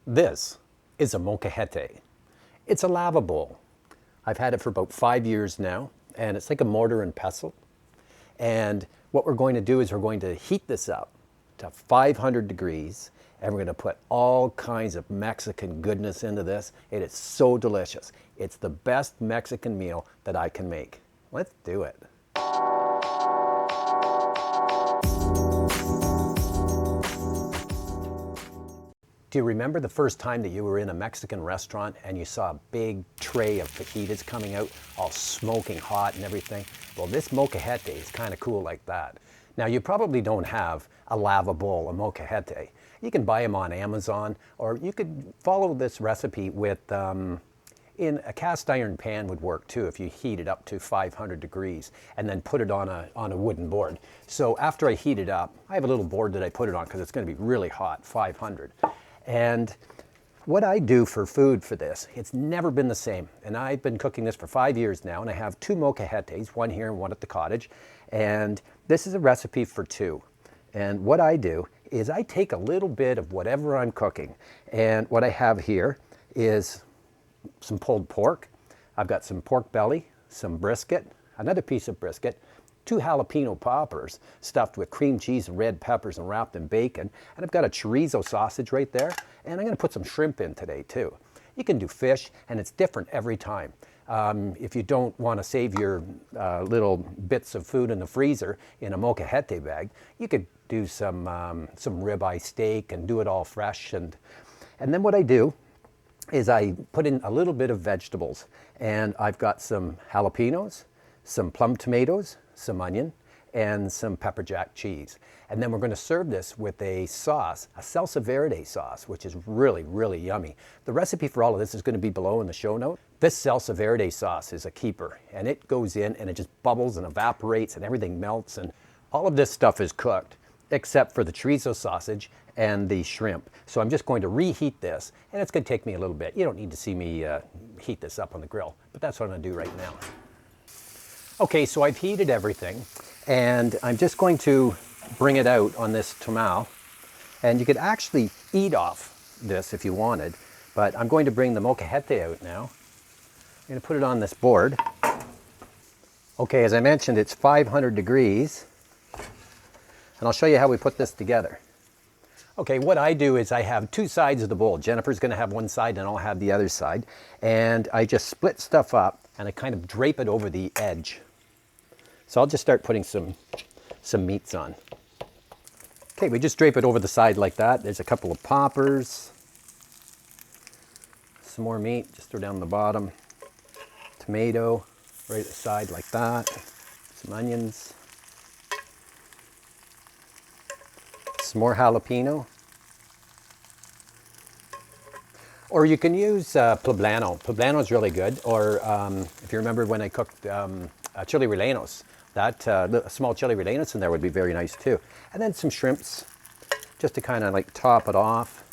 This is a molcajete. It's a lava bowl. I've had it for about 5 years now, and it's like a mortar and pestle. And what we're going to do is we're going to heat this up to 500 degrees, and we're going to put all kinds of Mexican goodness into this. It is so delicious. It's the best Mexican meal that I can make. Let's do it. Do you remember the first time that you were in a Mexican restaurant and you saw a big tray of fajitas coming out, all smoking hot and everything? Well, this molcajete is kind of cool like that. Now, you probably don't have a lava bowl, a molcajete. You can buy them on Amazon, or you could follow this recipe with, in a cast iron pan would work too if you heat it up to 500 degrees and then put it on a wooden board. So after I heat it up, I have a little board that I put it on because it's going to be really hot, 500. And what I do for food for this, it's never been the same. And I've been cooking this for 5 years now, and I have 2 molcajetes, one here and one at the cottage. And this is a recipe for 2. And what I do is I take a little bit of whatever I'm cooking. And what I have here is some pulled pork. I've got some pork belly, some brisket, another piece of brisket, 2 jalapeno poppers stuffed with cream cheese and red peppers and wrapped in bacon. And I've got a chorizo sausage right there. And I'm going to put some shrimp in today too. You can do fish, and it's different every time. If you don't want to save your little bits of food in the freezer in a molcajete bag, you could do some ribeye steak and do it all fresh. And then what I do is I put in a little bit of vegetables. And I've got some jalapenos, some plum tomatoes, some onion, and some pepper jack cheese. And then we're going to serve this with a sauce, a salsa verde sauce, which is really, really yummy. The recipe for all of this is going to be below in the show note. This salsa verde sauce is a keeper, and it goes in and it just bubbles and evaporates and everything melts, and all of this stuff is cooked except for the chorizo sausage and the shrimp. So I'm just going to reheat this, and it's going to take me a little bit. You don't need to see me heat this up on the grill, but that's what I'm going to do right now. Okay, so I've heated everything, and I'm just going to bring it out on this tamal. And you could actually eat off this if you wanted, but I'm going to bring the molcajete out now. I'm going to put it on this board. Okay, as I mentioned, it's 500 degrees, and I'll show you how we put this together. Okay, what I do is I have 2 sides of the bowl. Jennifer's going to have one side, and I'll have the other side. And I just split stuff up, and I kind of drape it over the edge. So I'll just start putting some meats on. Okay, we just drape it over the side like that. There's a couple of poppers. Some more meat, just throw down the bottom. Tomato, right at the side like that. Some onions. Some more jalapeno. Or you can use Poblano. Poblano is really good. Or if you remember when I cooked chili rellenos, that small chili rellenos in there would be very nice too. And then some shrimps, just to kind of like top it off.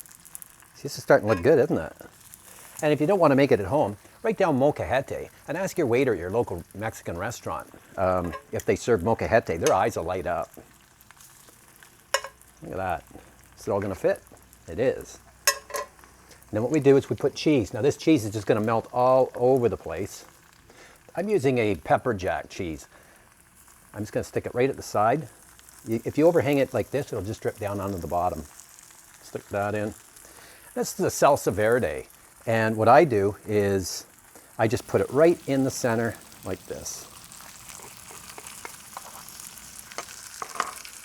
See, this is starting to look good, isn't it? And if you don't want to make it at home, write down molcajete and ask your waiter at your local Mexican restaurant if they serve molcajete. Their eyes will light up. Look at that. Is it all going to fit? It is. And then what we do is we put cheese. Now this cheese is just going to melt all over the place. I'm using a pepper jack cheese. I'm just going to stick it right at the side. If you overhang it like this, it'll just drip down onto the bottom. Stick that in. This is the salsa verde. And what I do is I just put it right in the center like this.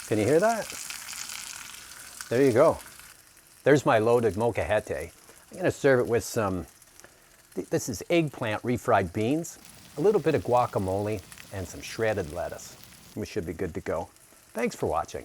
Can you hear that? There you go. There's my loaded molcajete. I'm going to serve it with some, this is eggplant refried beans, a little bit of guacamole, and some shredded lettuce. We should be good to go. Thanks for watching.